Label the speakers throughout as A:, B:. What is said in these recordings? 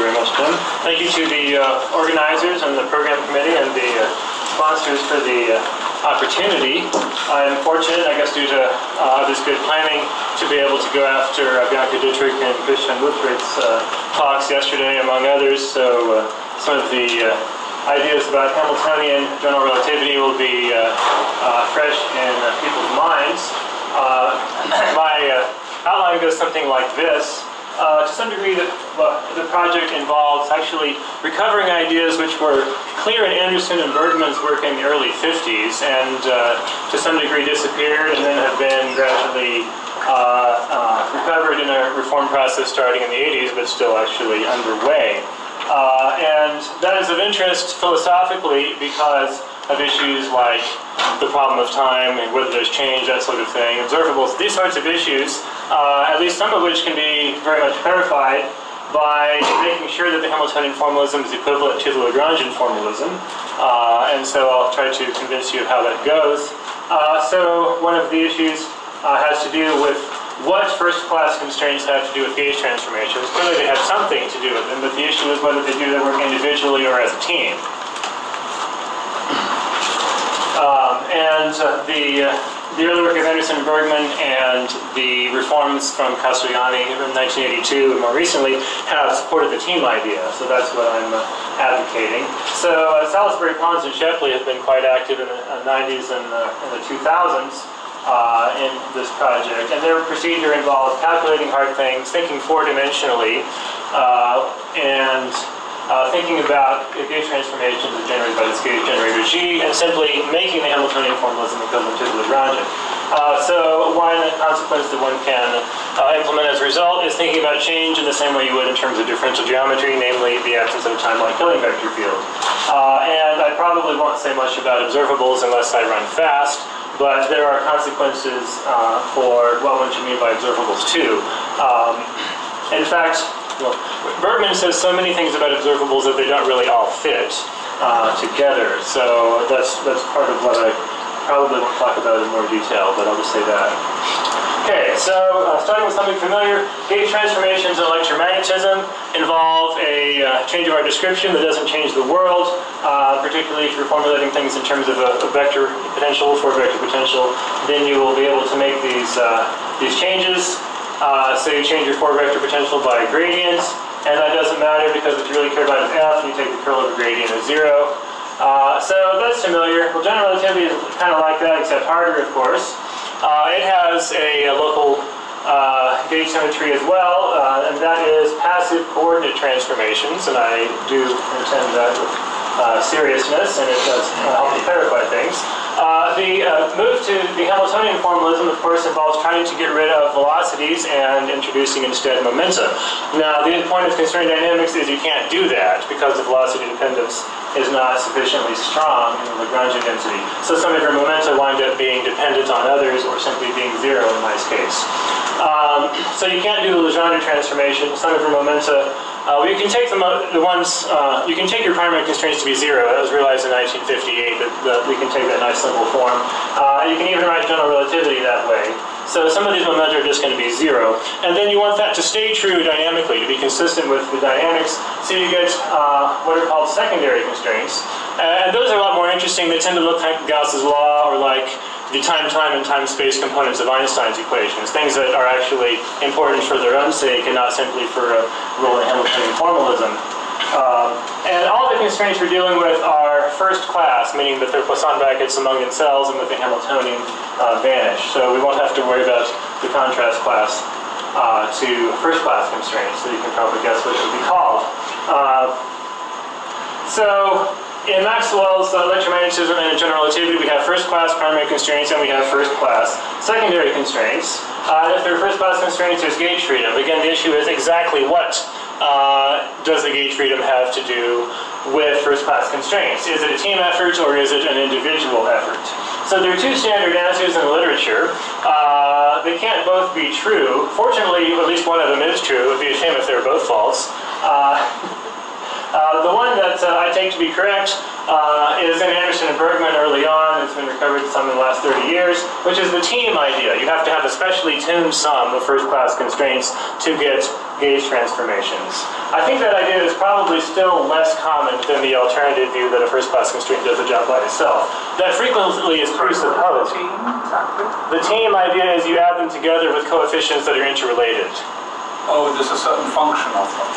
A: very much, Tim. Thank you to the organizers and the program committee and the sponsors for the opportunity. I'm fortunate, I guess due to others' good planning, to be able to go after Bianca Dittrich and Christian Luthrich's talks yesterday, among others. So some of the ideas about Hamiltonian general relativity will be fresh in people's minds. My outline goes something like this. To some degree, the project involves actually recovering ideas which were clear in Anderson and Bergmann's work in the early 50s and to some degree disappeared and then have been gradually recovered in a reform process starting in the 80s, but still actually underway. And that is of interest philosophically because of issues like the problem of time and whether there's change, that sort of thing, observables, these sorts of issues, at least some of which can be very much clarified by making sure that the Hamiltonian formalism is equivalent to the Lagrangian formalism. And so I'll try to convince you of how that goes. So one of the issues has to do with what first-class constraints have to do with gauge transformations. Clearly they have something to do with them, but the issue is whether they do their work individually or as a team. The early work of Anderson-Bergmann and the reforms from Castellani in 1982 and more recently have supported the team idea, so that's what I'm advocating. So Salisbury, Pons, and Shepley have been quite active in the 90s and in the 2000s in this project, and their procedure involves calculating hard things, thinking four-dimensionally, and thinking about gauge transformations as generated by this gauge generator G, and simply making the Hamiltonian formalism equivalent to the Lagrangian. So one consequence that one can implement as a result is thinking about change in the same way you would in terms of differential geometry, namely the absence of a time-like Killing vector field. And I probably won't say much about observables unless I run fast, but there are consequences for what one should mean by observables too. In fact, well, Bergmann says so many things about observables that they don't really all fit together. So that's part of what I probably won't talk about in more detail, but I'll just say that. Okay, so starting with something familiar, gauge transformations in electromagnetism involve a change of our description that doesn't change the world, particularly if you're formulating things in terms of a vector potential for a vector potential, then you will be able to make these changes. So you change your four-vector potential by gradients, and that doesn't matter because what you really care about is f, and you take the curl of a gradient as 0. So that's familiar. Well, general relativity is kind of like that, except harder, of course. It has a local gauge symmetry as well, and that is passive coordinate transformations, and I do intend that with seriousness, and it does help to clarify things. The move to the Hamiltonian formalism, of course, involves trying to get rid of velocities and introducing instead momenta. Now, the point of constraint dynamics is you can't do that because the velocity dependence is not sufficiently strong in the Lagrangian density. So some of your momenta wind up being dependent on others or simply being 0 in my case. So you can't do the Legendre transformation. Some of your momenta, you can take you can take your primary constraints to be 0. That was realized in 1958 that we can take that nice simple form. You can even write general relativity that way. So some of these momenta are just going to be 0. And then you want that to stay true dynamically, to be consistent with the dynamics. So you get what are called secondary constraints. And those are a lot more interesting. They tend to look like Gauss's law or like the time-time and time-space components of Einstein's equations, things that are actually important for their own sake and not simply for a role in Hamiltonian formalism. And all the constraints we're dealing with are first class, meaning that they're Poisson brackets among themselves and with the Hamiltonian vanish. So we won't have to worry about the contrast class to first class constraints, so you can probably guess what it would be called. So in Maxwell's electromagnetism and general relativity, we have first-class primary constraints and we have first-class secondary constraints. If there are first-class constraints, there's gauge freedom. Again, the issue is exactly what does the gauge freedom have to do with first-class constraints? Is it a team effort or is it an individual effort? So there are two standard answers in the literature. They can't both be true. Fortunately, at least one of them is true. It would be a shame if they were both false. The one that I take to be correct is in Anderson and Bergmann early on. It's been recovered some in the last 30 years, which is the team idea. You have to have a specially tuned sum of first-class constraints to get gauge transformations. I think that idea is probably still less common than the alternative view that a first-class constraint does the job by itself. That frequently is presupposed. The team idea is you add them together with coefficients that are interrelated.
B: Oh, there's a certain function of them.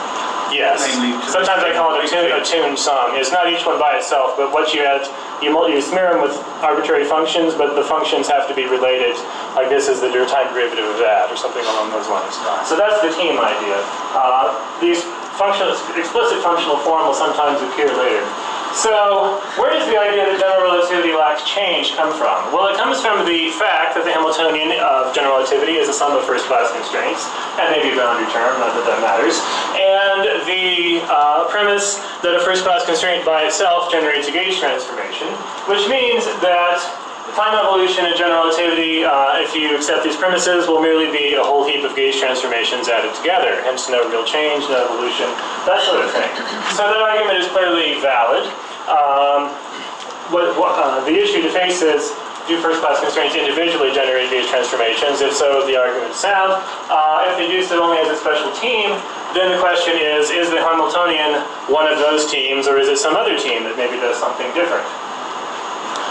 A: Yes. Sometimes I call it a tuned sum. It's not each one by itself, but what you add, you smear them with arbitrary functions, but the functions have to be related. Like this is the time derivative of that, or something along those lines. So that's the team idea. These explicit functional form will sometimes appear later. So, where does the idea that general relativity lacks change come from? Well, it comes from the fact that the Hamiltonian of general relativity is a sum of first-class constraints, and maybe a boundary term, not that that matters. And the premise that a first-class constraint by itself generates a gauge transformation, which means that time evolution in general relativity, if you accept these premises, will merely be a whole heap of gauge transformations added together, hence no real change, no evolution, that sort of thing. So that argument is clearly valid. The issue to face is, do first-class constraints individually generate gauge transformations? If so, the argument is sound. If they do so only as a special team, then the question is the Hamiltonian one of those teams, or is it some other team that maybe does something different?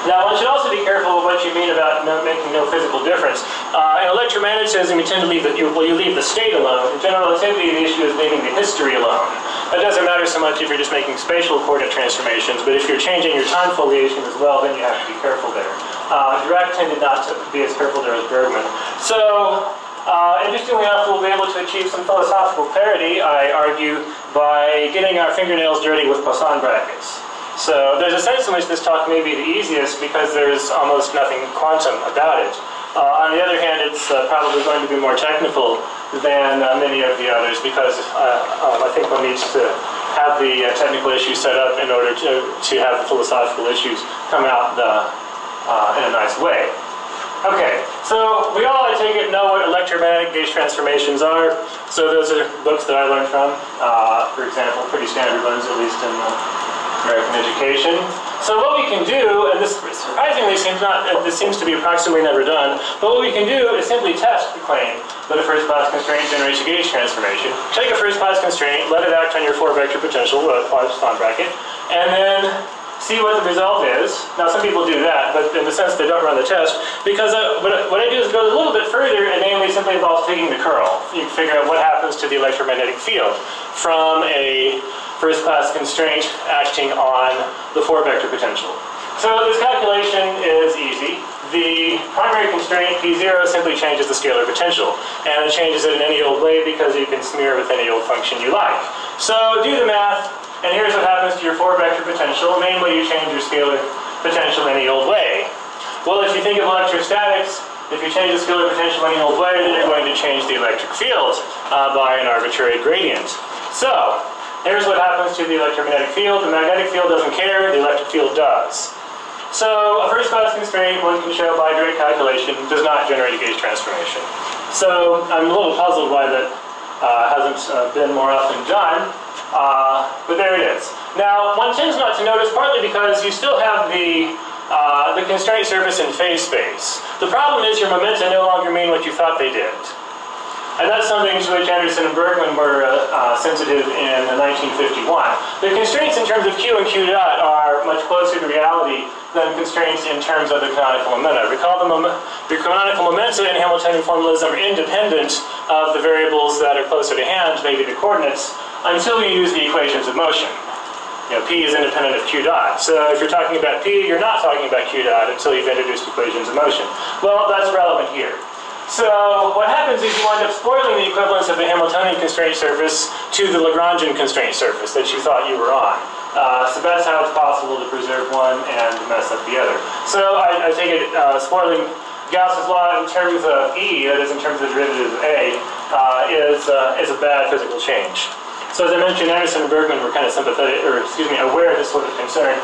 A: Now, one should also be careful of what you mean about making no physical difference. In electromagnetism, you tend to leave you leave the state alone. In general relativity, the issue is leaving the history alone. It doesn't matter so much if you're just making spatial coordinate transformations, but if you're changing your time foliation as well, then you have to be careful there. Dirac tended not to be as careful there as Bergmann. So, interestingly enough, we'll be able to achieve some philosophical clarity, I argue, by getting our fingernails dirty with Poisson brackets. So there's a sense in which this talk may be the easiest because there's almost nothing quantum about it. On the other hand, it's probably going to be more technical than many of the others because I think one needs to have the technical issues set up in order to have the philosophical issues come out in a nice way. Okay, so we all, I take it, know what electromagnetic gauge transformations are. So those are books that I learned from, for example, pretty standard ones, at least in American education. So what we can do, and this surprisingly seems to be approximately never done, but what we can do is simply test the claim that a first-class constraint generates a gauge transformation. Take a first-class constraint, let it act on your four-vector potential, Poisson bracket, and then see what the result is. Now, some people do that, but in the sense they don't run the test, because what I do is go a little bit further, and namely simply involves taking the curl. You can figure out what happens to the electromagnetic field from a first-class constraint acting on the four-vector potential. So this calculation is easy. The primary constraint, P0, simply changes the scalar potential. And it changes it in any old way because you can smear with any old function you like. So do the math, and here's what happens to your four-vector potential. Namely, you change your scalar potential any old way. Well, if you think of electrostatics, if you change the scalar potential any old way, then you're going to change the electric field by an arbitrary gradient. So here's what happens to the electromagnetic field. The magnetic field doesn't care, the electric field does. So a first-class constraint, one can show by direct calculation, does not generate a gauge transformation. So I'm a little puzzled why that hasn't been more often done, but there it is. Now, one tends not to notice, partly because you still have the constraint surface in phase space. The problem is your momenta no longer mean what you thought they did. And that's something to which Anderson and Bergmann were sensitive in 1951. The constraints in terms of Q and Q dot are much closer to reality than constraints in terms of the canonical momenta. Recall the canonical momenta in Hamiltonian formalism are independent of the variables that are closer to hand, maybe the coordinates, until you use the equations of motion. You know, P is independent of Q dot. So if you're talking about P, you're not talking about Q dot until you've introduced equations of motion. Well, that's relevant here. So what happens is you wind up spoiling the equivalence of the Hamiltonian constraint surface to the Lagrangian constraint surface that you thought you were on. So that's how it's possible to preserve one and mess up the other. So I take it spoiling Gauss's law in terms of E, that is in terms of the derivative of A, is a bad physical change. So as I mentioned, Anderson and Bergmann were kind of sympathetic, or excuse me, aware of this sort of concern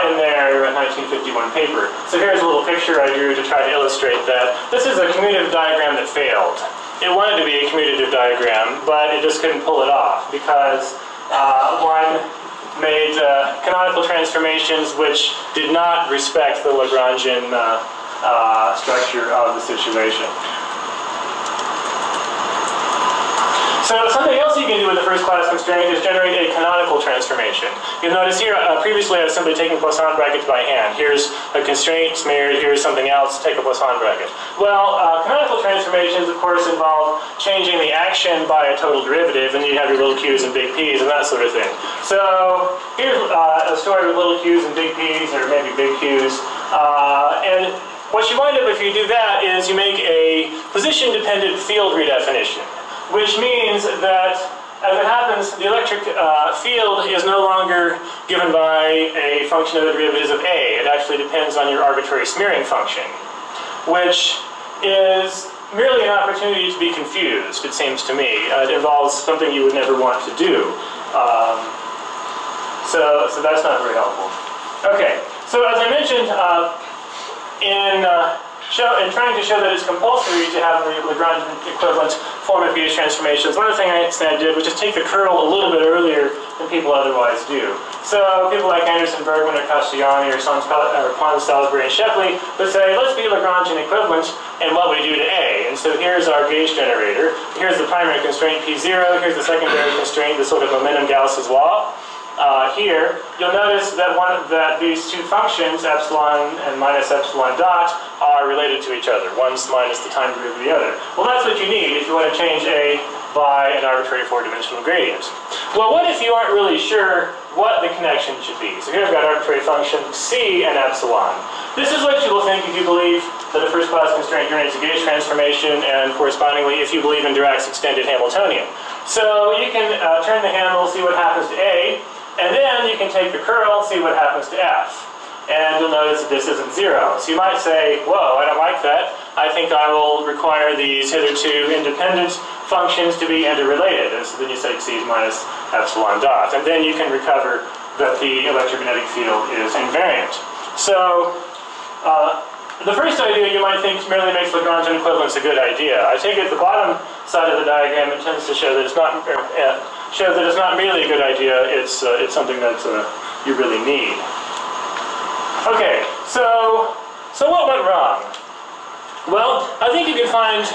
A: in their 1951 paper. So here's a little picture I drew to try to illustrate that. This is a commutative diagram that failed. It wanted to be a commutative diagram, but it just couldn't pull it off because one made canonical transformations which did not respect the Lagrangian structure of the situation. So something else you can do with the first class constraint is generate a canonical transformation. You'll notice here, previously I was simply taking Poisson brackets by hand. Here's a constraint smeared, here's something else, take a Poisson bracket. Well, canonical transformations, of course, involve changing the action by a total derivative, and you have your little q's and big p's and that sort of thing. So here's a story with little q's and big p's, or maybe big q's. And what you wind up if you do that is you make a position-dependent field redefinition, which means that, as it happens, the electric field is no longer given by a function of the derivatives of A. It actually depends on your arbitrary smearing function, which is merely an opportunity to be confused, it seems to me. It involves something you would never want to do. So that's not very helpful. Okay, so as I mentioned, in trying to show that it's compulsory to have the Lagrangian equivalent form of gauge transformations, one of the things I did was just take the curl a little bit earlier than people otherwise do. So people like Anderson-Bergmann or Castellani or Pons, Salisbury, and Shepley would say, let's be Lagrangian equivalent in what we do to A. And so here's our gauge generator. Here's the primary constraint P0. Here's the secondary constraint, the sort of momentum Gauss's law. Here, you'll notice that these two functions, epsilon and minus epsilon dot, are related to each other. One's minus the time derivative of the other. Well, that's what you need if you want to change A by an arbitrary four-dimensional gradient. Well, what if you aren't really sure what the connection should be? So here I've got arbitrary function C and epsilon. This is what you will think if you believe that a first-class constraint generates a gauge transformation, and correspondingly if you believe in Dirac's extended Hamiltonian. So you can turn the handle, see what happens to A, and then you can take the curl, see what happens to F. And you'll notice that this isn't 0. So you might say, whoa, I don't like that. I think I will require these hitherto independent functions to be interrelated. And so then you say C is minus epsilon dot. And then you can recover that the electromagnetic field is invariant. So the first idea you might think merely makes Lagrangian equivalence a good idea. I take it the bottom side of the diagram intends to show that it's not merely a good idea, it's something that you really need. Okay, so what went wrong? Well, I think you can find,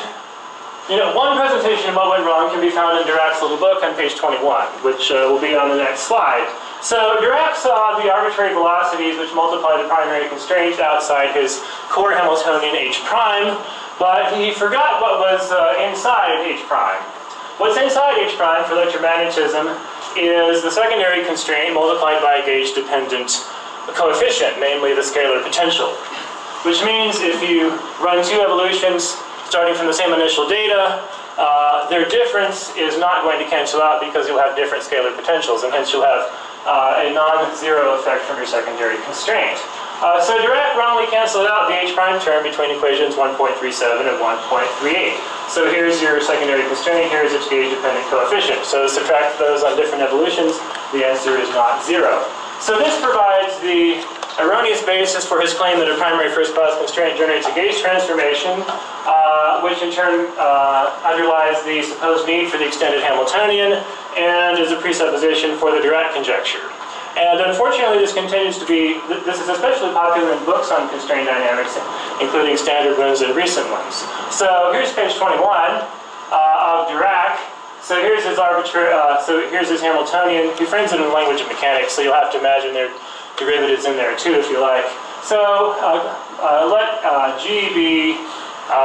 A: one presentation of what went wrong can be found in Dirac's little book on page 21, which will be on the next slide. So Dirac saw the arbitrary velocities which multiply the primary constraint outside his core Hamiltonian H prime, but he forgot what was inside H prime. What's inside H prime for electromagnetism is the secondary constraint multiplied by a gauge-dependent coefficient, namely the scalar potential. Which means if you run two evolutions starting from the same initial data, their difference is not going to cancel out because you'll have different scalar potentials, and hence you'll have a non-zero effect from your secondary constraint. So Dirac wrongly canceled out the H prime term between equations 1.37 and 1.38. So here's your secondary constraint, here's its gauge-dependent coefficient. So subtract those on different evolutions, the answer is not 0. So this provides the erroneous basis for his claim that a primary first-class constraint generates a gauge transformation, which in turn underlies the supposed need for the extended Hamiltonian and is a presupposition for the Dirac conjecture. And unfortunately, this continues to be, this is especially popular in books on constraint dynamics, including standard ones and recent ones. So here's page 21 of Dirac. So here's his arbitrary, here's his Hamiltonian. He frames it in the language of mechanics, so you'll have to imagine there are derivatives in there too, if you like. So let G be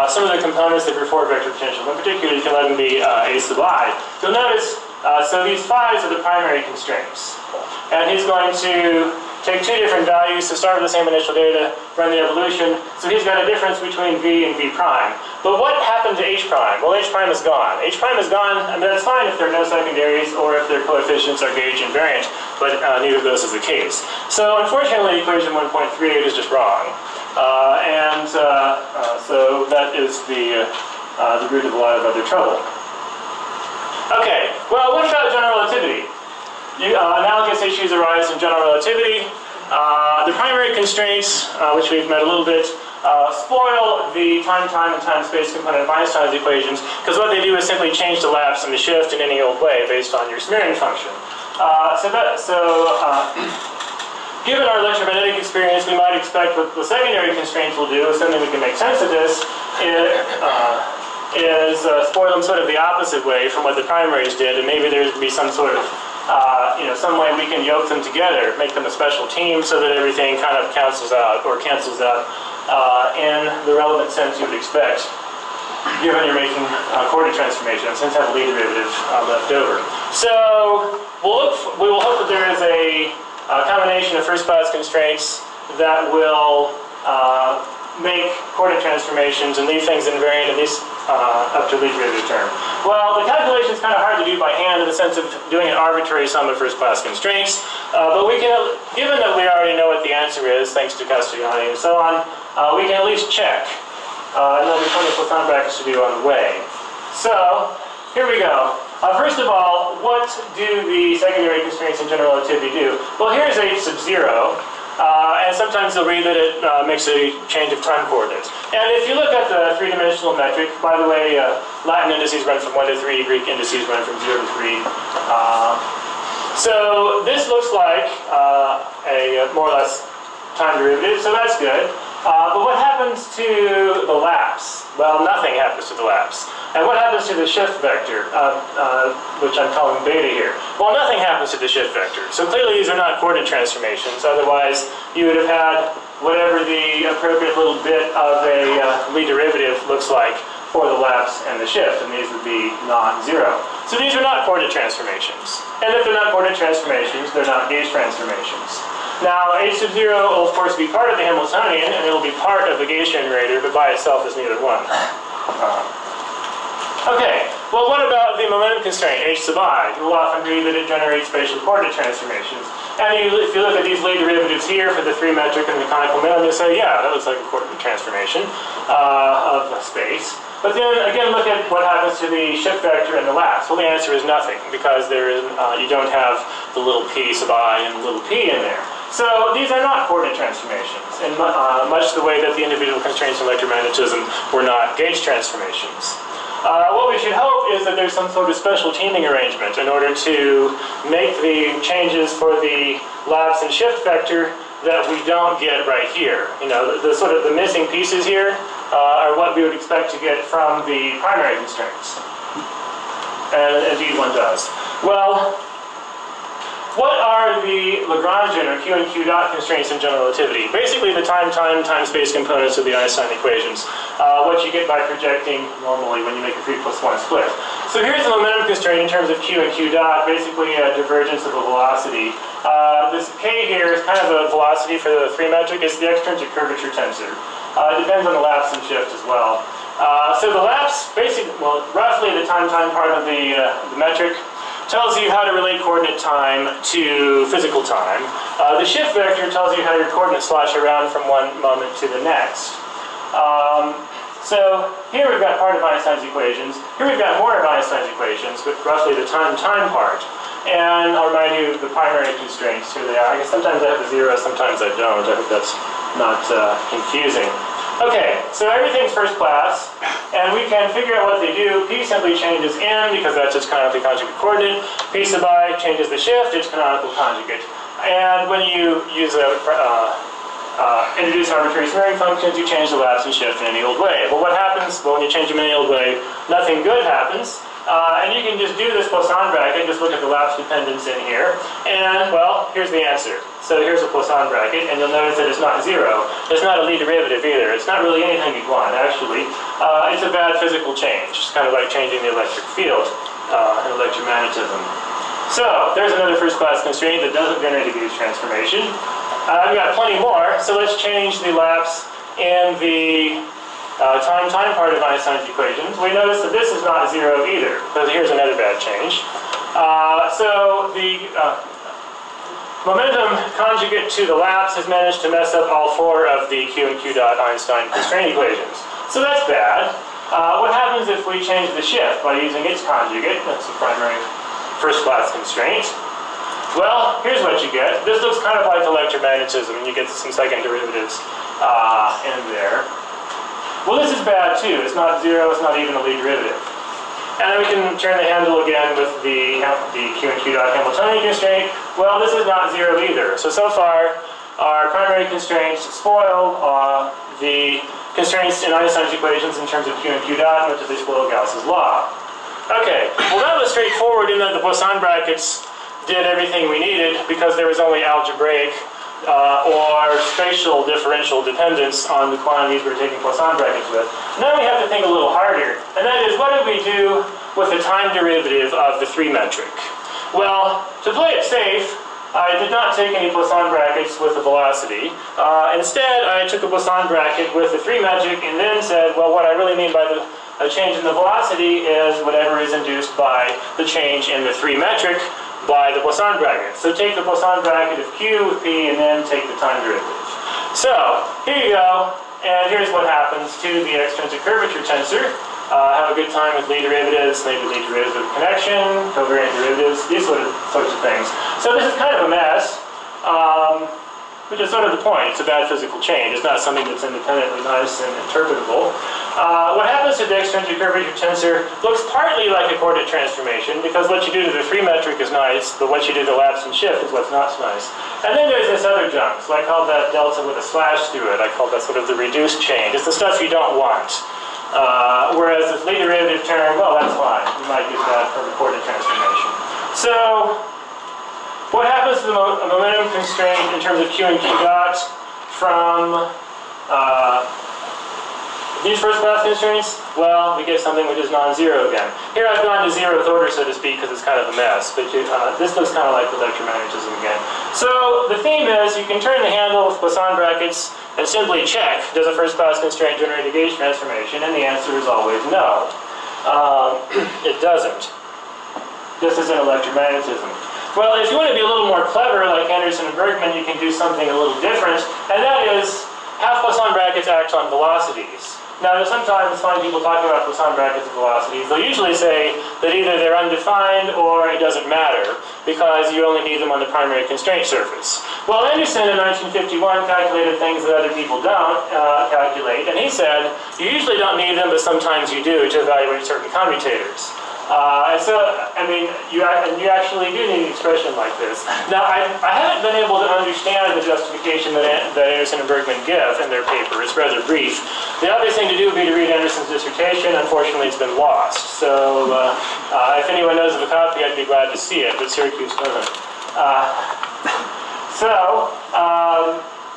A: some of the components of your four-vector potential. In particular, you can let them be A sub I. You'll notice, so these phi's are the primary constraints. And he's going to take two different values to start with the same initial data, run the evolution. So he's got a difference between V and V prime. But what happened to H prime? Well, H prime is gone. H prime is gone, and that's fine if there are no secondaries or if their coefficients are gauge invariant, but neither of those is the case. So unfortunately, equation 1.38 is just wrong. So that is the root of a lot of other trouble. Okay, well, what about general relativity? Analogous issues arise in general relativity. The primary constraints, which we've met a little bit, spoil the time-time and time-space component of Einstein's equations, because what they do is simply change the lapse and the shift in any old way based on your smearing function. Given our electromagnetic experience, we might expect what the secondary constraints will do, assuming we can make sense of this, is spoil them sort of the opposite way from what the primaries did, and maybe there's be some sort of, some way we can yoke them together, make them a special team so that everything kind of cancels out in the relevant sense you would expect, given you're making coordinate transformations, since have a Lie derivative left over. So we will hope that there is a combination of first-class constraints that will make coordinate transformations and leave things invariant, at least up to Lie derivative term. Well, the calculation is kind of hard to do by hand in the sense of doing an arbitrary sum of first-class constraints, but we can, given that we already know what the answer is, thanks to Castellani and so on, we can at least check. And there'll be plenty of Poisson brackets to do on the way. So, here we go. First of all, what do the secondary constraints in general relativity do? Well, here's H sub 0, and sometimes you'll read that it makes a change of time coordinates. And if you look at the three-dimensional metric, by the way, Latin indices run from 1 to 3, Greek indices run from 0 to 3. So this looks like a more or less time derivative, so that's good. But what happens to the lapse? Well, nothing happens to the lapse. And what happens to the shift vector, which I'm calling beta here? Well, nothing happens to the shift vector. So clearly these are not coordinate transformations. Otherwise, you would have had whatever the appropriate little bit of a Lie derivative looks like for the lapse and the shift, and these would be non-zero. So these are not coordinate transformations. And if they're not coordinate transformations, they're not gauge transformations. Now, H sub 0 will, of course, be part of the Hamiltonian, and it will be part of the Gauss generator, but by itself is neither one. Okay, well, what about the momentum constraint, H sub I? You will often agree that it generates spatial coordinate transformations. And if you look at these Lie derivatives here for the 3-metric and the canonical minimum, you say, yeah, that looks like a coordinate transformation of space. But then, again, look at what happens to the shift vector and the lapse. Well, the answer is nothing, because there is, you don't have the little p sub I and the little p in there. So these are not coordinate transformations, in much the way that the individual constraints in electromagnetism were not gauge transformations. What we should hope is that there's some sort of special teaming arrangement in order to make the changes for the lapse and shift vector that we don't get right here. You know, the sort of the missing pieces here are what we would expect to get from the primary constraints. And indeed one does. Well, what are the Lagrangian or Q and Q dot constraints in general relativity? Basically the time-space components of the Einstein equations. What you get by projecting normally when you make a 3+1 split. So here's the momentum constraint in terms of Q and Q dot, basically a divergence of a velocity. This K here is kind of a velocity for the 3-metric. It's the extrinsic curvature tensor. It depends on the lapse and shift as well. So the lapse, basically, well, roughly the time part of the metric, tells you how to relate coordinate time to physical time. The shift vector tells you how your coordinates slosh around from one moment to the next. So here we've got part of Einstein's equations. Here we've got more of Einstein's equations, but roughly the time part. And I'll remind you of the primary constraints. Here they are. I guess sometimes I have a 0, sometimes I don't. I hope that's not confusing. Okay, so everything's first class, and we can figure out what they do. P simply changes n, because that's its canonically conjugate coordinate. P sub I changes the shift, its canonical conjugate. And when you use introduce arbitrary smearing functions, you change the lapse and shift in any old way. But what happens? Well, when you change them in any old way, nothing good happens. And you can just do this Poisson bracket, just look at the lapse dependence in here. And, well, here's the answer. So here's a Poisson bracket, and you'll notice that it's not 0. It's not a Lie derivative either. It's not really anything you'd want, actually. It's a bad physical change. It's kind of like changing the electric field in electromagnetism. So there's another first-class constraint that doesn't generate a Gauss transformation. I've got plenty more, so let's change the lapse in the time part of Einstein's equations. We notice that this is not 0 either, because here's another bad change. So the momentum conjugate to the lapse has managed to mess up all 4 of the Q and Q dot Einstein constraint equations. So that's bad. What happens if we change the shift by using its conjugate? That's the primary first-class constraint. Well, here's what you get. This looks kind of like electromagnetism, and you get some second derivatives in there. Well, this is bad too. It's not 0, it's not even a Lie derivative. And then we can turn the handle again with the Q and Q dot Hamiltonian constraint. Well, this is not zero either. So far, our primary constraints spoil the constraints in Einstein's equations in terms of Q and Q dot, which is they spoil Gauss's law. Okay, well that was straightforward in that the Poisson brackets did everything we needed because there was only algebraic or spatial differential dependence on the quantities we're taking Poisson brackets with. Now we have to think a little harder, and that is, what did we do with the time derivative of the 3 metric? Well, to play it safe, I did not take any Poisson brackets with the velocity. Instead, I took a Poisson bracket with the 3 metric and then said, well, what I really mean by a change in the velocity is whatever is induced by the change in the 3 metric by the Poisson bracket. So take the Poisson bracket of Q with P and then take the time derivative. So here you go, and here's what happens to the extrinsic curvature tensor. Have a good time with Lie derivatives, maybe Lie derivative connection, covariant derivatives, these sorts of things. So this is kind of a mess, which is sort of the point. It's a bad physical change. It's not something that's independently nice and interpretable. What happens to the extrinsic curvature tensor looks partly like a coordinate transformation, because what you do to the 3 metric is nice, but what you do to lapse and shift is what's not so nice. And then there's this other junk, so I call that delta with a slash through it. I call that sort of the reduced change. It's the stuff you don't want. Whereas this Lie derivative term, well, that's fine. You might use that for the coordinate transformation. So what happens to the momentum constraint in terms of Q and Q dot from these first-class constraints? Well, we get something which is non-zero again. Here I've gone to 0th order, so to speak, because it's kind of a mess, but this looks kind of like electromagnetism again. So the theme is you can turn the handle with Poisson brackets and simply check, does a first-class constraint generate a gauge transformation? And the answer is always no. It doesn't. This is in electromagnetism. Well, if you want to be a little more clever, like Anderson and Bergmann, you can do something a little different, and that is have Poisson brackets act on velocities. Now, you'll sometimes find people talking about Poisson brackets and velocities. They'll usually say that either they're undefined or it doesn't matter because you only need them on the primary constraint surface. Well, Anderson in 1951 calculated things that other people don't calculate, and he said you usually don't need them, but sometimes you do to evaluate certain commutators. So, I mean, you actually do need an expression like this. Now, I haven't been able to understand the justification that Anderson and Bergmann give in their paper. It's rather brief. The obvious thing to do would be to read Anderson's dissertation. Unfortunately, it's been lost. So, if anyone knows of a copy, I'd be glad to see it, but Syracuse doesn't.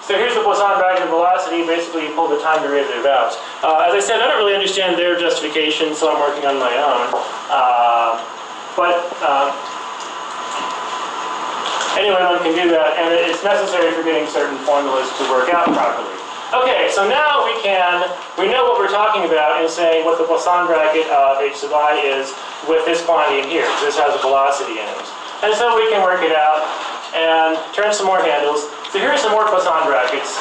A: So here's the Poisson bracket velocity. Basically, you pull the time derivative out. As I said, I don't really understand their justification, so I'm working on my own. Anyway, one can do that, and it's necessary for getting certain formulas to work out properly. Okay, so now we know what we're talking about in saying what the Poisson bracket of h sub I is with this quantity in here. This has a velocity in it. And so we can work it out and turn some more handles. So here are some more Poisson brackets.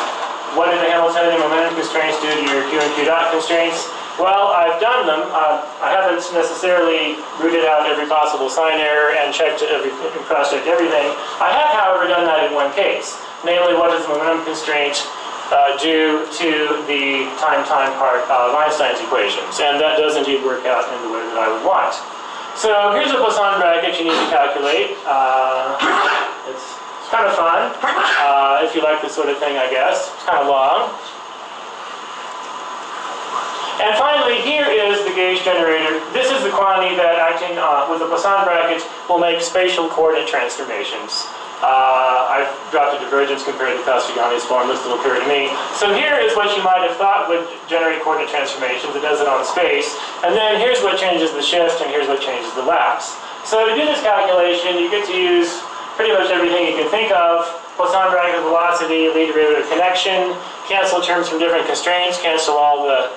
A: What did the Hamiltonian momentum constraints do to your Q and Q dot constraints? Well, I've done them. I haven't necessarily rooted out every possible sign error and cross-checked everything. I have, however, done that in one case. Namely, what does the momentum constraint do to the time-time part of Einstein's equations? And that does indeed work out in the way that I would want. So here's a Poisson bracket you need to calculate. It's kind of fun, if you like this sort of thing, I guess. It's kind of long. And finally, here is the gauge generator. This is the quantity that, acting with the Poisson brackets, will make spatial coordinate transformations. I've dropped a divergence compared to Castellani's form. This will occur to me. So here is what you might have thought would generate coordinate transformations. It does it on space. And then here's what changes the shift, and here's what changes the lapse. So to do this calculation, you get to use pretty much everything you can think of. Poisson bracket velocity, Lie derivative connection, cancel terms from different constraints, cancel all the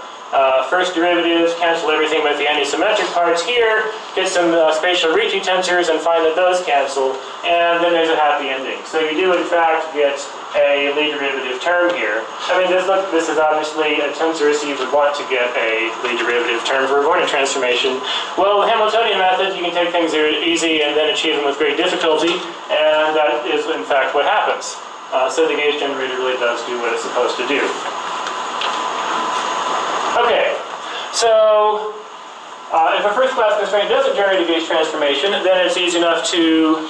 A: first derivatives, cancel everything but the antisymmetric parts here, get some spatial Ricci tensors and find that those cancel, and then there's a happy ending. So you do in fact get a Lie derivative term here. I mean, this is obviously a tensor, so you would want to get a Lie derivative term for a coordinate transformation. Well, the Hamiltonian method, you can take things that are easy and then achieve them with great difficulty, and that is in fact what happens. So the gauge generator really does do what it's supposed to do. Okay, so if if a first-class constraint doesn't generate a Gauss transformation, then it's easy enough to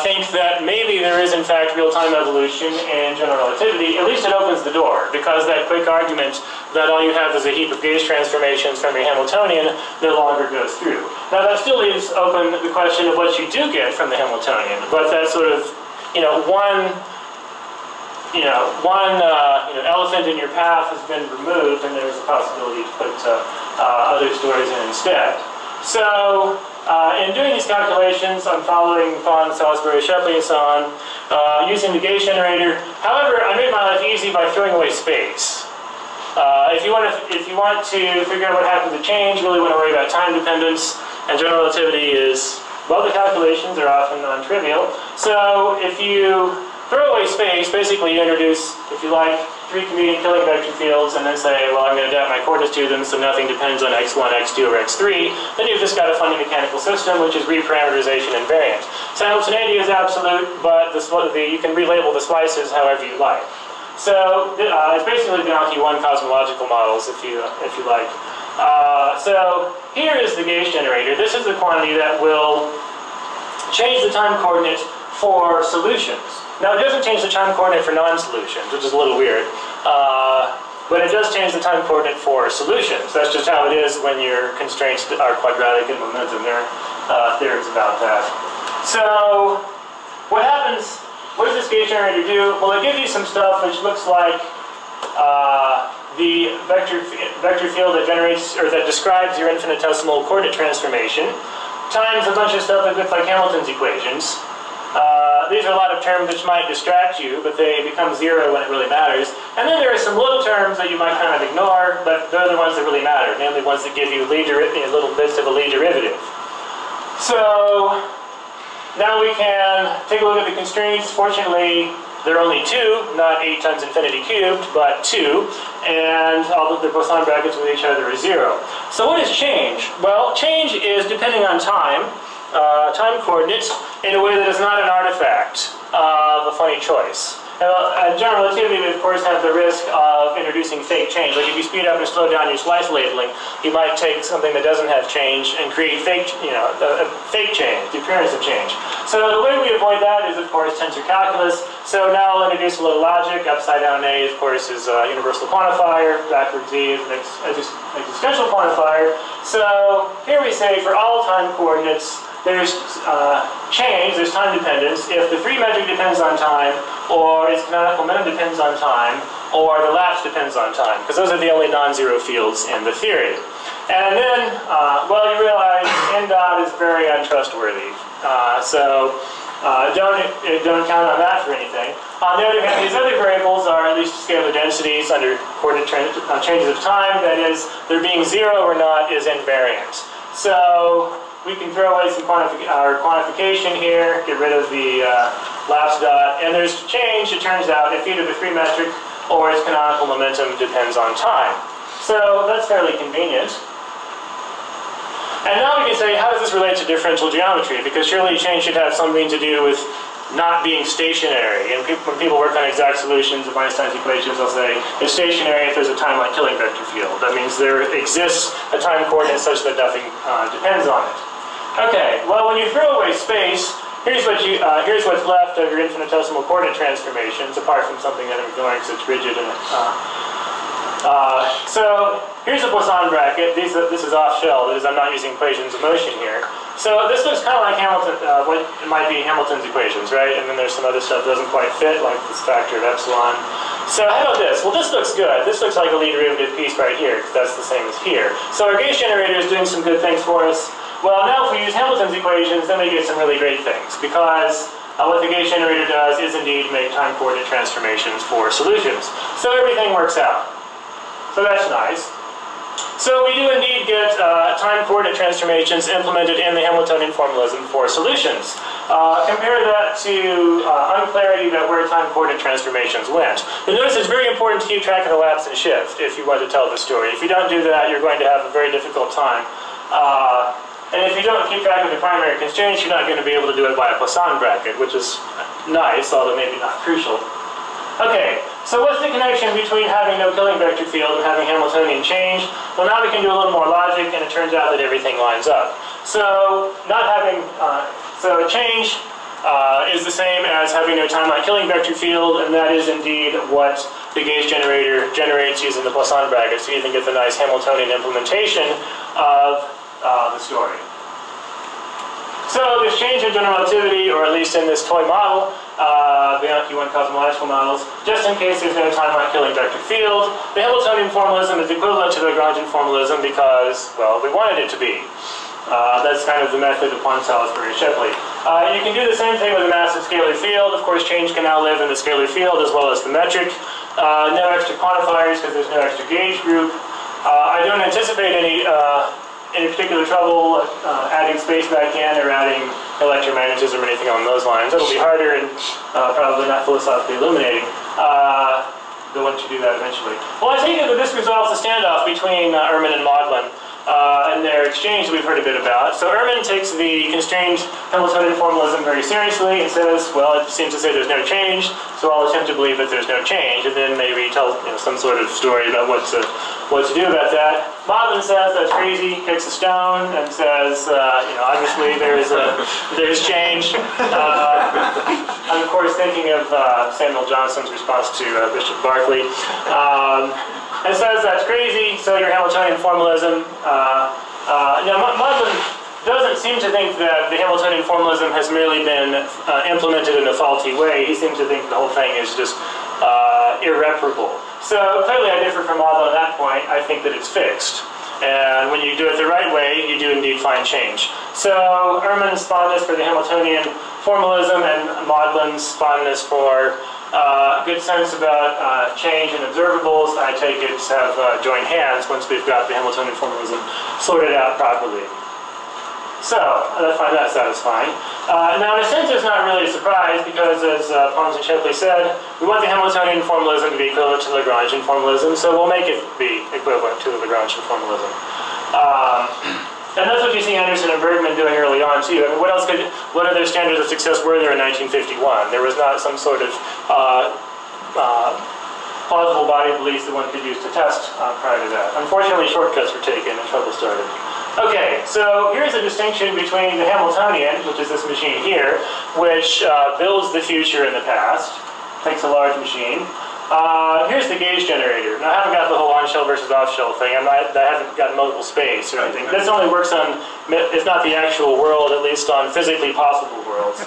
A: think that maybe there is in fact real-time evolution in general relativity. At least it opens the door, because that quick argument that all you have is a heap of Gauss transformations from your Hamiltonian no longer goes through. Now that still leaves open the question of what you do get from the Hamiltonian, but that sort of, one elephant in your path has been removed, and there's a possibility to put other stories in instead. So, in doing these calculations, I'm following Pond, Salisbury, Shepley, and so on, using the Gauss generator. However, I made my life easy by throwing away space. If you want to figure out what happens to change, you really want to worry about time dependence, and general relativity is, well, the calculations are often non-trivial. So, if you throw away space, basically you introduce, if you like, 3 commuting killing vector fields, and then say, well, I'm going to adapt my coordinates to them so nothing depends on x1, x2, or x3, then you've just got a funny mechanical system, which is reparameterization invariant. Simultaneity is absolute, but you can relabel the slices however you like. So it's basically the Anki-1 cosmological models, if you like. So here is the Gauss generator. This is the quantity that will change the time coordinate for solutions. Now, it doesn't change the time coordinate for non-solutions, which is a little weird, but it does change the time coordinate for solutions. That's just how it is when your constraints are quadratic in momentum. There are theories about that. So, what happens, what does this Gauss generator do? Well, it gives you some stuff which looks like the vector field that generates, or that describes your infinitesimal coordinate transformation, times a bunch of stuff that looks like Hamilton's equations. These are a lot of terms which might distract you, but they become 0 when it really matters. And then there are some little terms that you might kind of ignore, but they're the ones that really matter, namely ones that give you little bits of a Lie derivative. So now we can take a look at the constraints. Fortunately, there are only 2, not 8 times infinity cubed, but 2, and all of the Poisson brackets with each other is 0. So what is change? Well, change is depending on time coordinates in a way that is not an artifact of a funny choice. In general relativity, we of course have the risk of introducing fake change. Like if you speed up and slow down your slice labeling, you might take something that doesn't have change and create fake, a fake change, the appearance of change. So the way we avoid that is, of course, tensor calculus. So now I'll introduce a little logic. Upside down A, of course, is a universal quantifier. Backwards Z is an existential quantifier. So here we say for all time coordinates, there's change, there's time dependence, if the free metric depends on time, or its canonical minimum depends on time, or the lapse depends on time, because those are the only non-zero fields in the theory. And then, well, you realize n dot is very untrustworthy, so don't count on that for anything. On the other hand, these other variables are at least scalar densities under coordinate changes of time, that is, their being 0 or not is invariant. So we can throw away some quantification here, get rid of the lapse dot, and there's change, it turns out, if either the free metric or its canonical momentum depends on time. So that's fairly convenient. And now we can say, how does this relate to differential geometry? Because surely change should have something to do with not being stationary. And when people work on exact solutions of Einstein's equations, they'll say it's stationary if there's a time-like killing vector field. That means there exists a time coordinate such that nothing depends on it. Okay, well, when you throw away space, here's what's left of your infinitesimal coordinate transformations, apart from something that I'm ignoring because it's rigid. And so here's a Poisson bracket. This is off-shell. That is, I'm not using equations of motion here. So this looks kind of like what might be Hamilton's equations, right? And then there's some other stuff that doesn't quite fit, like this factor of epsilon. So how about this? Well, this looks good. This looks like a Lie derivative piece right here, because that's the same as here. So our Gauss generator is doing some good things for us. Well, now if we use Hamilton's equations, then we get some really great things, because what the Gauss generator does is indeed make time coordinate transformations for solutions. So everything works out. So that's nice. So we do indeed get time coordinate transformations implemented in the Hamiltonian formalism for solutions. Compare that to unclarity about where time coordinate transformations went. You'll notice it's very important to keep track of the lapse and shift if you want to tell the story. If you don't do that, you're going to have a very difficult time. And if you don't keep track of the primary constraints, you're not going to be able to do it by a Poisson bracket, which is nice, although maybe not crucial. Okay, So what's the connection between having no killing vector field and having Hamiltonian change? Well, now we can do a little more logic, and it turns out that everything lines up. So not having, so a change is the same as having no timeline killing vector field, and that is indeed what the Gauss generator generates using the Poisson bracket. So you can get the nice Hamiltonian implementation of the story. So there's change in general relativity, or at least in this toy model, beyond Q1 cosmological models, just in case there's no timeline killing vector field. The Hamiltonian formalism is equivalent to the Lagrangian formalism because, well, we wanted it to be. That's kind of the method of Poinsot-Salisbury-Shapley. You can do the same thing with a massive scalar field. Of course, change can now live in the scalar field as well as the metric. No extra quantifiers because there's no extra gauge group. I don't anticipate any particular trouble adding space back in or adding electromagnetism or anything along those lines. It'll be harder and probably not philosophically illuminating. But once you do that eventually. Well, I take it that this resolves the standoff between Ehrman and Maudlin and their exchange that we've heard a bit about. So Ehrman takes the constrained Hamiltonian formalism very seriously and says, well, it seems to say there's no change, so I'll attempt to believe that there's no change, and then maybe tell some sort of story about what to do about that. Maudlin says that's crazy, kicks a stone, and says, obviously there's change. I'm of course thinking of Samuel Johnson's response to Bishop Berkeley. And says that's crazy, so your Hamiltonian formalism. Now, Maudlin doesn't seem to think that the Hamiltonian formalism has merely been implemented in a faulty way. He seems to think the whole thing is just irreparable. So clearly I differ from Maudlin at that point. I think that it's fixed. And when you do it the right way, you do indeed find change. So Ehrman's fondness for the Hamiltonian formalism and Maudlin's fondness for good sense about change and observables, I take it, have joined hands once we've got the Hamiltonian formalism sorted out properly. So, I find that satisfying. Now, in a sense, it's not really a surprise because, as Pons and Shapley said, we want the Hamiltonian formalism to be equivalent to Lagrangian formalism, so we'll make it be equivalent to the Lagrangian formalism. And that's what you see Anderson and Bergmann doing early on, too. I mean, what other standards of success were there in 1951? There was not some sort of plausible body beliefs that one could use to test prior to that. Unfortunately, shortcuts were taken and trouble started. Okay, so here's a distinction between the Hamiltonian, which is this machine here, which builds the future in the past, takes a large machine. Here's the Gauss generator. Now, I haven't got the whole on-shell versus off-shell thing. I haven't got modal space or anything. This only works on, if not the actual world, at least on physically possible worlds.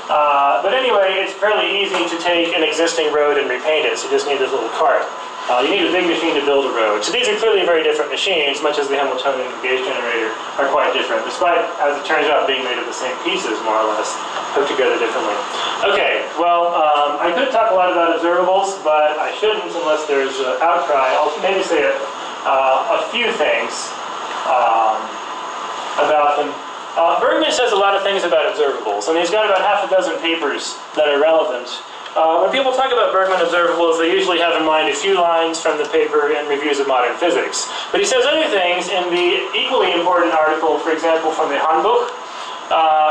A: But anyway, it's fairly easy to take an existing road and repaint it, so you just need this little cart. You need a big machine to build a road. So these are clearly very different machines, much as the Hamiltonian and Gauss generator are quite different, despite, as it turns out, being made of the same pieces, more or less, put together differently. Okay, well, I could talk a lot about observables, but I shouldn't unless there's an outcry. I'll maybe say a few things about them. Bergmann says a lot of things about observables, and he's got about half a dozen papers that are relevant. When people talk about Bergmann observables, they usually have in mind a few lines from the paper in Reviews of Modern Physics. But he says other things in the equally important article, for example, from the Handbuch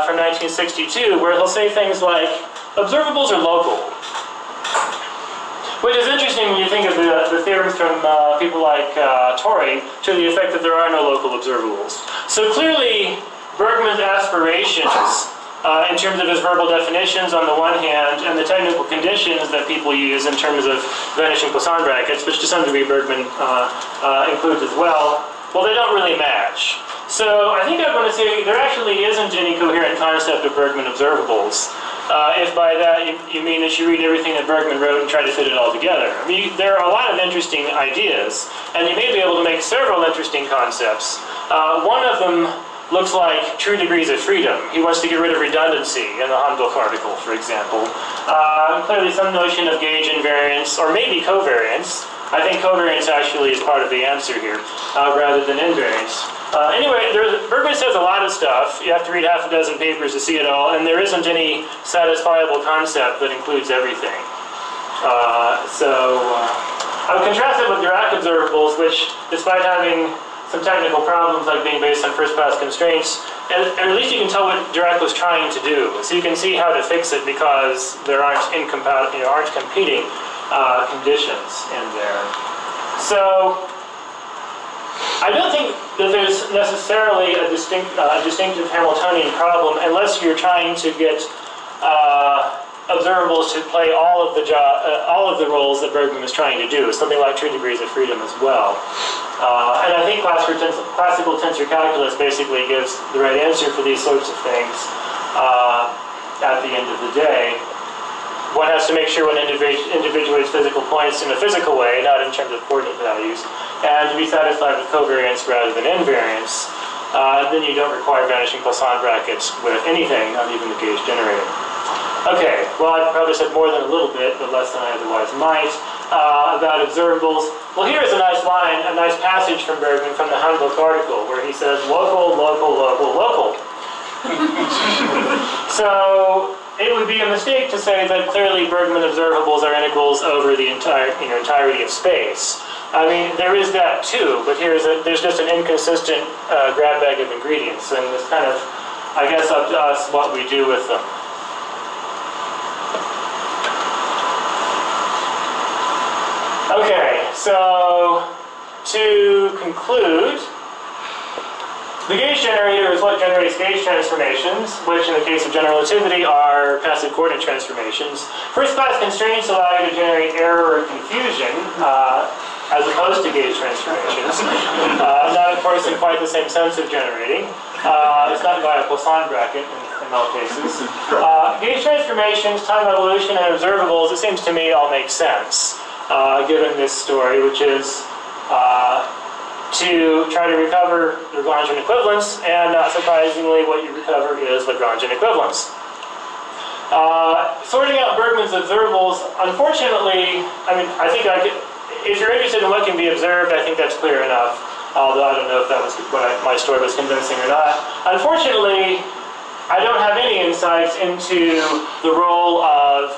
A: from 1962, where he'll say things like, observables are local. Which is interesting when you think of the theorems from people like Torrey to the effect that there are no local observables. So clearly, Bergmann's aspirations in terms of his verbal definitions on the one hand, and the technical conditions that people use in terms of vanishing Poisson brackets, which to some degree Bergmann includes as well, well, they don't really match. So I think I'm going to say there actually isn't any coherent concept of Bergmann observables. If by that you mean that you read everything that Bergmann wrote and try to fit it all together. I mean, there are a lot of interesting ideas, and you may be able to make several interesting concepts. One of them looks like true degrees of freedom. He wants to get rid of redundancy in the Handbuch article, for example. Clearly some notion of gauge invariance, or maybe covariance. I think covariance actually is part of the answer here, rather than invariance. Anyway, Bergmann says a lot of stuff. You have to read half a dozen papers to see it all, and there isn't any satisfiable concept that includes everything. I would contrast it with Dirac observables, which, despite having some technical problems like being based on first-pass constraints, and at least you can tell what Dirac was trying to do. So you can see how to fix it because there aren't competing conditions in there. So I don't think that there's necessarily a distinctive Hamiltonian problem unless you're trying to get observables to play all of the roles that Bergmann was trying to do, something like 2 degrees of freedom as well. And I think classical tensor calculus basically gives the right answer for these sorts of things at the end of the day. One has to make sure one individuates physical points in a physical way, not in terms of coordinate values, and to be satisfied with covariance rather than invariance. Then you don't require vanishing Poisson brackets with anything, not even the gauge generator. Okay, well, I probably said more than a little bit, but less than I otherwise might, about observables. Well, here is a nice line, a nice passage from Bergmann from the Handbuch article, where he says, local, local, local, local. So it would be a mistake to say that clearly Bergmann observables are integrals over the entirety of space. I mean, there is that too, but there's just an inconsistent grab bag of ingredients, and it's kind of, I guess, up to us what we do with them. Okay, so to conclude, the gauge generator is what generates gauge transformations, which in the case of general relativity are passive coordinate transformations. First class constraints allow you to generate error or confusion as opposed to gauge transformations. Not, of course, in quite the same sense of generating. It's not by a Poisson bracket in all cases. Gauge transformations, time evolution, and observables, it seems to me, all make sense, given this story, which is to try to recover Lagrangian equivalence, and not surprisingly, what you recover is Lagrangian equivalence. Sorting out Bergmann's observables, unfortunately, I mean, I think if you're interested in what can be observed, I think that's clear enough, although I don't know if that was what my story was convincing or not. Unfortunately, I don't have any insights into the role of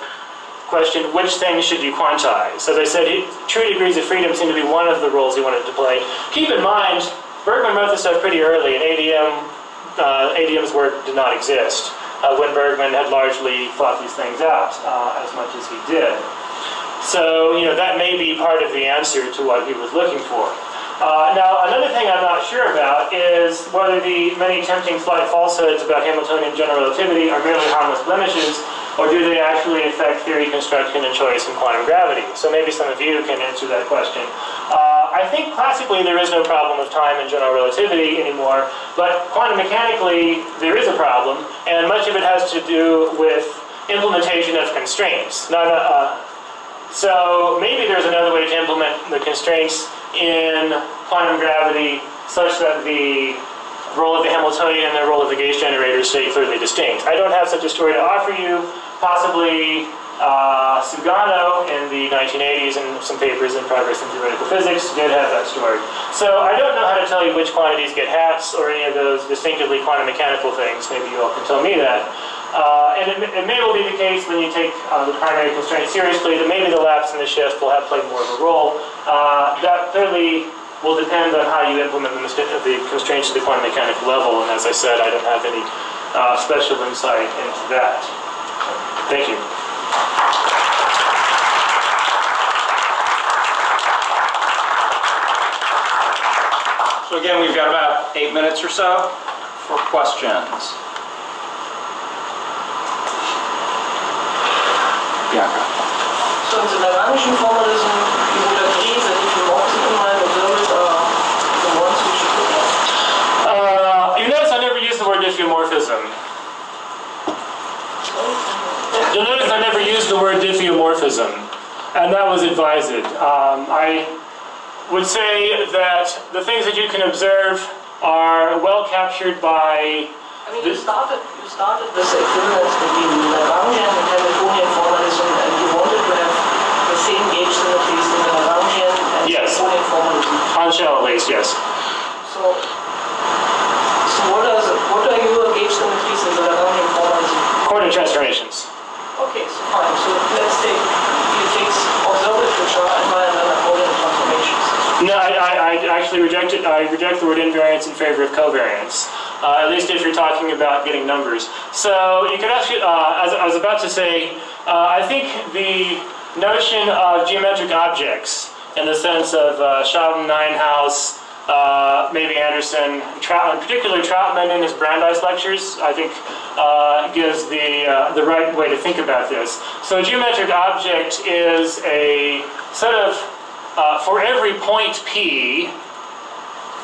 A: question, which things should you quantize? As I said, 2 degrees of freedom seemed to be one of the roles he wanted to play. Keep in mind, Bergmann wrote this stuff pretty early, and ADM's work did not exist when Bergmann had largely thought these things out as much as he did. So, that may be part of the answer to what he was looking for. Now, another thing I'm not sure about is whether the many tempting slight falsehoods about Hamiltonian general relativity are merely harmless blemishes, or do they actually affect theory construction and choice in quantum gravity? So maybe some of you can answer that question. I think classically there is no problem with time in general relativity anymore, but quantum mechanically there is a problem, and much of it has to do with implementation of constraints. So maybe there's another way to implement the constraints in quantum gravity such that the role of the Hamiltonian and the role of the gauge generator stay clearly distinct. I don't have such a story to offer you. Possibly Sugano in the 1980s and some papers in Progress in Theoretical Physics did have that story. So I don't know how to tell you which quantities get hats or any of those distinctively quantum mechanical things. Maybe you all can tell me that. And it may well be the case when you take the primary constraint seriously that maybe the lapse and the shift will have played more of a role. That clearly will depend on how you implement the constraints at the quantum mechanical level, and as I said, I don't have any special insight into that. Thank you.
C: So again, we've got about 8 minutes or so for questions. Bianca.
D: So in the Lagrangian formalism, you would agree that if you multiply observers are the ones we should look at?
A: You notice I never use the word diffeomorphism. You'll notice I never used the word diffeomorphism, and that was advised. I would say that the things that you can observe are well captured by...
D: I mean, you started this equivalence between Lagrangian and Hamiltonian formalism, and you wanted to have the same gauge symmetries in the Lagrangian and Hamiltonian formalism.
A: On shell at least, yes.
D: So what are your gauge symmetries in the Lagrangian formalism?
A: Coordinate transformations.
D: Okay, so fine. So let's take observers which are environmental coordinate transformations.
A: No, I actually reject it. I reject the word invariance in favor of covariance. At least if you're talking about getting numbers. So you could actually, as I was about to say, I think the notion of geometric objects in the sense of Schouten, Ninehouse, maybe Anderson, Troutman, particularly Troutman in his Brandeis lectures, I think gives the right way to think about this. So a geometric object is a set of, for every point P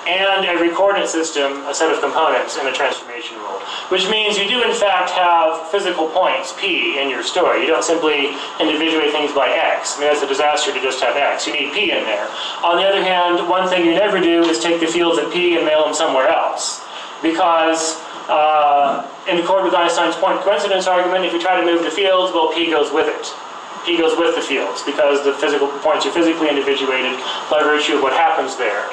A: and every coordinate system, a set of components in a transformation rule, which means you do in fact have physical points P in your story. You don't simply individuate things by X. I mean, that's a disaster to just have X. You need P in there. On the other hand, one thing you never do is take the fields at P and mail them somewhere else. Because in accord with Einstein's point coincidence argument, if you try to move the fields, well, P goes with it. P goes with the fields because the physical points are physically individuated by virtue of what happens there.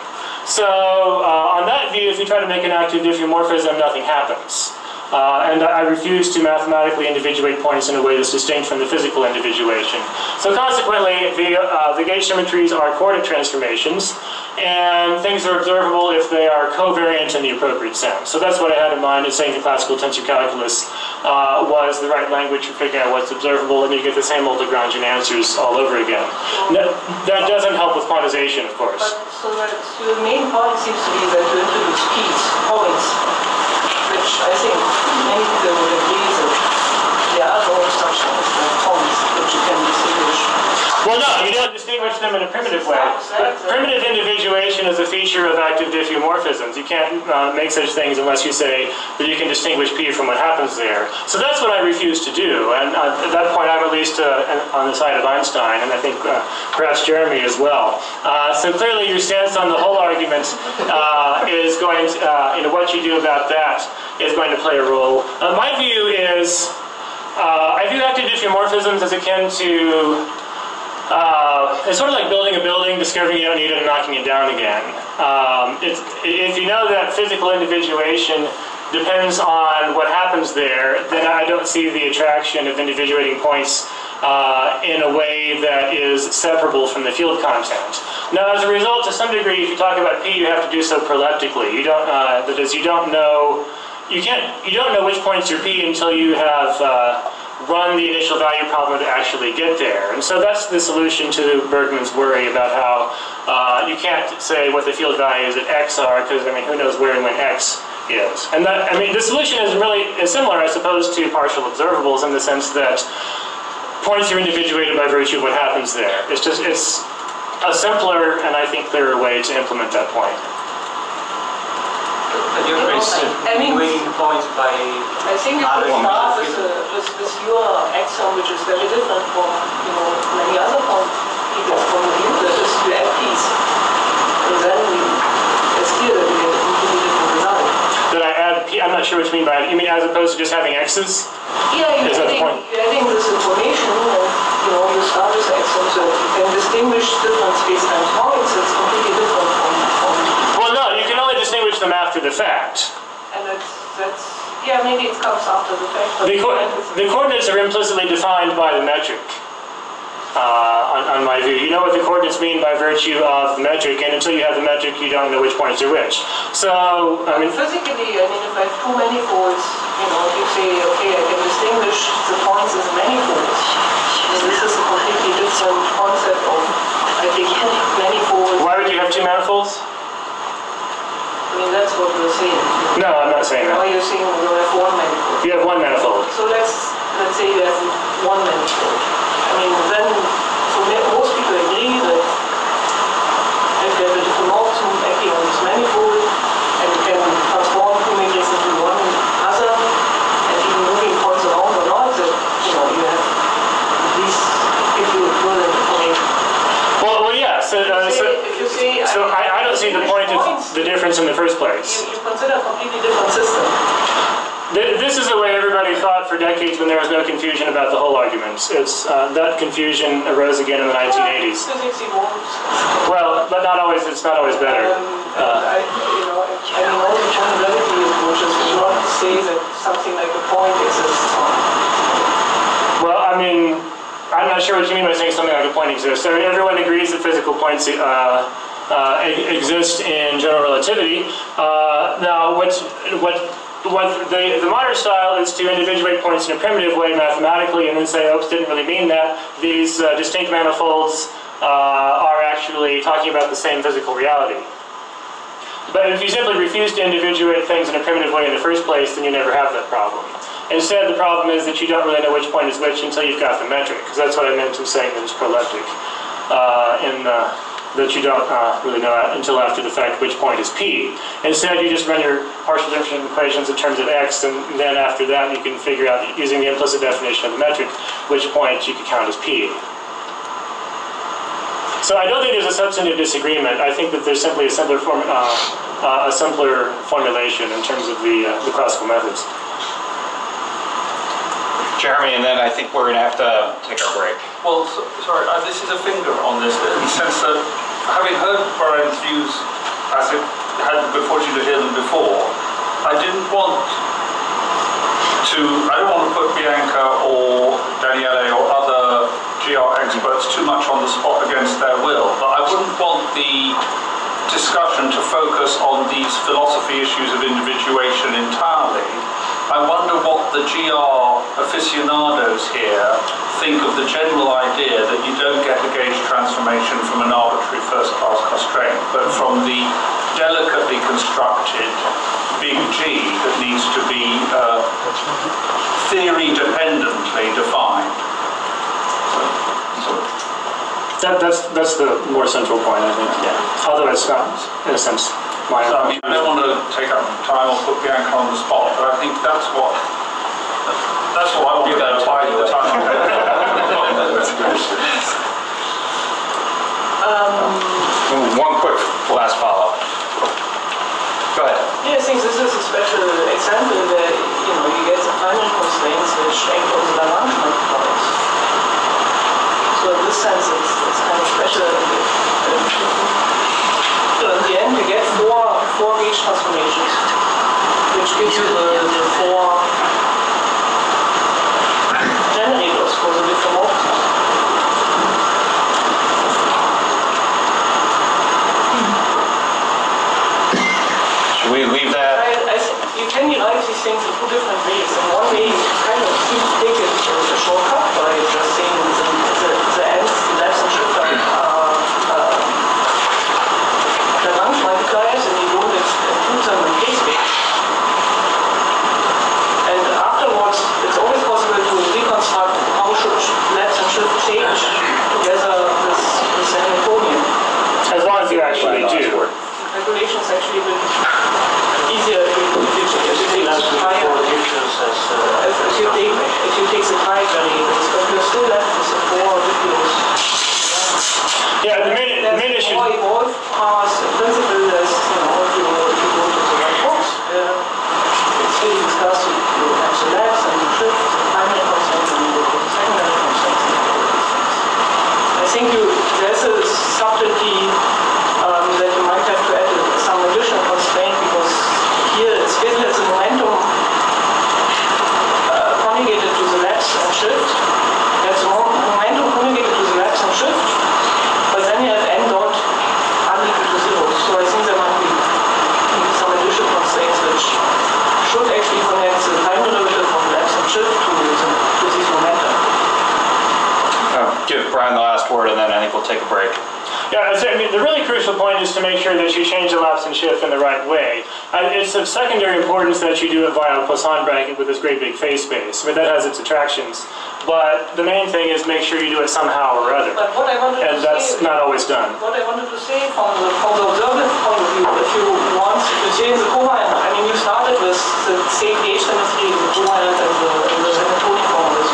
A: So on that view, if you try to make an active diffeomorphism, nothing happens. And I refuse to mathematically individuate points in a way that's distinct from the physical individuation. So consequently, the gauge symmetries are coordinate transformations, and things are observable if they are covariant in the appropriate sense. So that's what I had in mind in saying the classical tensor calculus was the right language for figuring out what's observable, and you get the same old Lagrangian answers all over again. That doesn't help with quantization, of course.
D: So the main point seems to be that you introduce P's, points, which I think many people would agree that there are no such things like points which you can distinguish.
A: Well, no, you don't distinguish them in a primitive way. But primitive individuation is a feature of active diffeomorphisms. You can't make such things unless you say that you can distinguish P from what happens there. So that's what I refuse to do. And at that point, I'm at least on the side of Einstein, and I think perhaps Jeremy as well. So clearly, your stance on the whole argument is going to, what you do about that is going to play a role. My view is, I view active diffeomorphisms as akin to it's sort of like building a building, discovering you don't need it, and knocking it down again. If you know that physical individuation depends on what happens there, then I don't see the attraction of individuating points in a way that is separable from the field content. Now, as a result, to some degree, if you talk about P, you have to do so proleptically. You don't, that is, you don't know which points are P until you have run the initial value problem to actually get there. And so that's the solution to Bergmann's worry about how you can't say what the field values at X are, because, I mean, who knows where and when X is. And that, I mean, the solution is similar, I suppose, to partial observables in the sense that points are individuated by virtue of what happens there. It's a simpler and I think clearer way to implement that point.
B: But you're individuating points by...
D: I think it would start with your axiom, which is very different from many other people's point of view, that is you add P's. And then it's clear that we get a completely different result.
A: That I add P, I'm not sure what you mean by it. You mean as opposed to just having X's?
D: Yeah, you're adding this information, and you start with axiom, so you can distinguish different space-time points. It's completely different from...
A: Well, no, you can only distinguish them after the fact.
D: And that's yeah, maybe it comes after the fact.
A: The coordinates are implicitly defined by the metric, on my view. You know what the coordinates mean by virtue of the metric, and until you have the metric, you don't know which points are which. So, I mean...
D: Physically, I mean, if I have two manifolds, you say, okay, I can distinguish the points as manifolds. And this is a completely different concept of, I think, manifolds.
A: Why would you have two manifolds?
D: I mean, that's what you're saying.
A: No, I'm not saying that.
D: Or you're saying you have one manifold.
A: You have one manifold.
D: So let's say you have one manifold. I mean, then, so most people agree that if you have a diffeomorphism acting on this manifold, and you can transform two matrices into one other, and even moving points around or not, that you have at least give you equivalent information.
A: Well, yeah. So I don't see the point of the difference in the first place.
D: You consider a completely different system.
A: This is the way everybody thought for decades when there was no confusion about the whole arguments. That confusion arose again in the 1980s.
D: Physics evolves.
A: Well, but not always. It's not always better.
D: I mean, all the generality approaches do not say that something like a point exists.
A: Well, I mean, I'm not sure what you mean by saying something like a point exists. I mean, everyone agrees that physical points exist in general relativity. Now, what what the modern style is to individuate points in a primitive way mathematically and then say, oops, didn't really mean that. These distinct manifolds are actually talking about the same physical reality. But if you simply refuse to individuate things in a primitive way in the first place, then you never have that problem. Instead, the problem is that you don't really know which point is which until you've got the metric, because that's what I meant in saying that it's proleptic. That you don't really know until after the fact which point is P. Instead, you just run your partial differential equations in terms of X, and then after that you can figure out, using the implicit definition of the metric, which point you can count as P. So I don't think there's a substantive disagreement. I think that there's simply a simpler formulation in terms of the classical methods.
C: Jeremy, and then I think we're going to have to take our break.
B: Well, sorry, this is a finger on this, in the sense that having heard Brian's views, as I had the good fortune to hear them before, I don't want to put Bianca or Daniele or other GR experts too much on the spot against their will, but I wouldn't want the discussion to focus on these philosophy issues of individuation entirely. I wonder what the GR aficionados here think of the general idea that you don't get a gauge transformation from an arbitrary first-class constraint, but from the delicately constructed big G that needs to be theory-dependently defined.
A: That's the more central point, I think. Yeah. Although it's not, in a sense, my
B: so, I don't want to take up time or put Bianca on the spot, but I think that's what I want to apply to the time.
C: One quick last follow-up. Go ahead.
D: Yeah, I think this is a special example where you get some final constraints which act on the Lagrangian multipliers. So in this sense, it's kind of special. So in the end, you get four gauge transformations, which gives you the four generators for the different modes.
C: Should we leave that?
D: You can derive these things in two different ways. In one way, you kind of take it a shortcut by just saying the ends, the lefts and shifts are Lagrangian multipliers, and you don't include them in case space. And afterwards, it's always possible to reconstruct how should lefts and shifts change together with Hamiltonian.
A: As long as you actually do.
D: Calculation is actually a bit easier if you take the higher. If you take the high variables, but you're still left with the four difference.
A: Yeah, the main issue.
D: More evolved paths, in principle, there's, if you go to the right box, it's really discussed, you have the lefts and the shifts, the primary constraints, and the secondary constraints. I think there's a subtlety that you might have to add some additional constraint, because here it's given as a momentum conjugated to the lefts and shift. That's momentum conjugated to the lefts and shift, but then you have n dot unequal to 0. So I think there might be some additional constraints which should actually connect the time derivative of lefts and shift to these momentum.
C: Give Brian the last word, and then I think we'll take a break.
A: Yeah, I mean, the really crucial point is to make sure that you change the lapse and shift in the right way. It's of secondary importance that you do it via a Poisson bracket with this great big phase space. I mean, that has its attractions. But the main thing is make sure you do it somehow or other.
D: But what I wanted
A: and
D: to
A: that's
D: say,
A: not always done.
D: What I wanted to say from the observative point of view, if you want to change the covariant, I mean, you started with the same gauge chemistry, the covariant and the Hamiltonian formalism.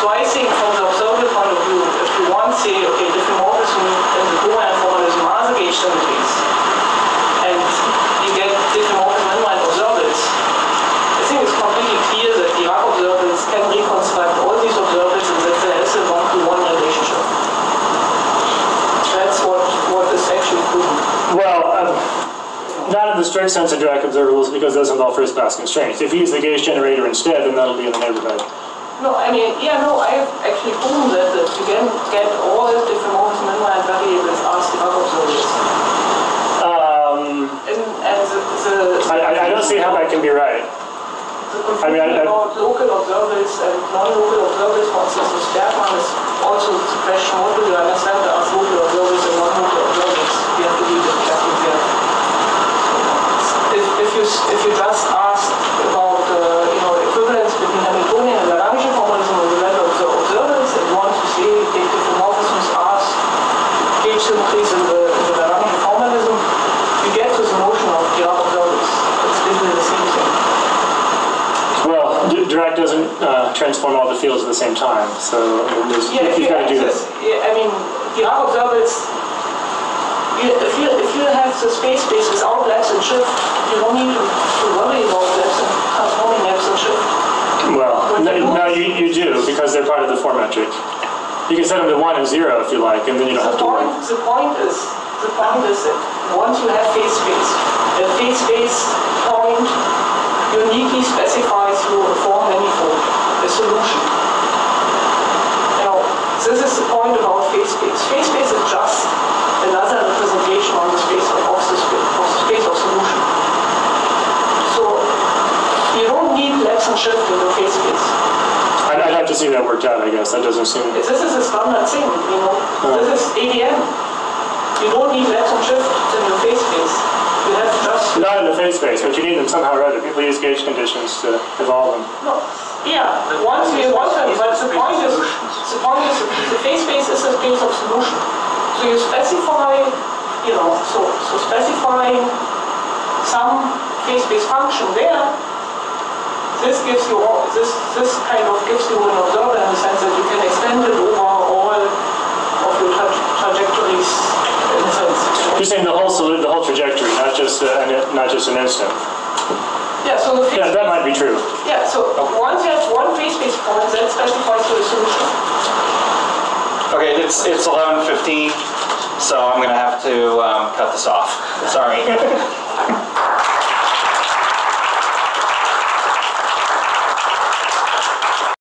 D: So I think from the observative point of view, if you want to say, okay, diffeomorphism in the covariant formalism are the gauge symmetries, and you get diffeomorphism in line observables, I think it's completely clear that the Dirac observables can reconstruct all these observables and that there is a one-to-one relationship. That's what is actually proven.
A: Well, not in the strict sense of Dirac observables, because those involve first-class constraints. If you use the gauge generator instead, then that'll be in the neighborhood.
D: No, I mean, I have actually proven that you can get all diffeomorphism inline variables as Dirac observables. I don't
A: see how that can be right. mean,
D: about local observables and non-local observables, for instance, with Bergmann is also the question, what do you understand as local observables and non-local observables? You have to be careful there. If you just ask about equivalence between Hamiltonian and Lagrangian formalism on the level of the observables, and you want to say take diffeomorphisms as gauge symmetries in the Lagrangian formalism, you get to the notion of Dirac observables. It's basically the same thing.
A: Well, Dirac doesn't transform all the fields at the same time, so you've got to do this.
D: I mean, Dirac observables, if you have the space without lapse and shift, you don't need to worry about lapse and transforming lapse and shift.
A: Well, no, you do, because they're part of the form metric. You can set them to 1 and 0 if you like, and then you don't have to worry.
D: The point is that once you have phase space, the phase space point uniquely specifies through a form manifold a solution. Now, this is the point about phase space. Phase space is just another representation on the space of the space of solution. So you don't need lapse and shift in the phase space.
A: I'd have to see that worked out, I guess. That doesn't seem...
D: This is a standard thing, This is ADM. You don't need lapse and shift in your phase space. You have just...
A: Not in the phase space, but you need them somehow or other. People use gauge conditions to evolve them.
D: No. Yeah, but the point is the phase space is a space of solution. So you specify, so specifying some phase space function there, this gives you this kind of gives you an observer in the sense that you can extend it over all of your trajectories in a sense.
A: You're saying the whole trajectory, not just an instant.
D: Yeah, so the
A: that might be true.
D: Yeah, so once you have one phase space point, that specifies your solution.
C: Okay, it's 11:15, so I'm going to have to cut this off. Sorry.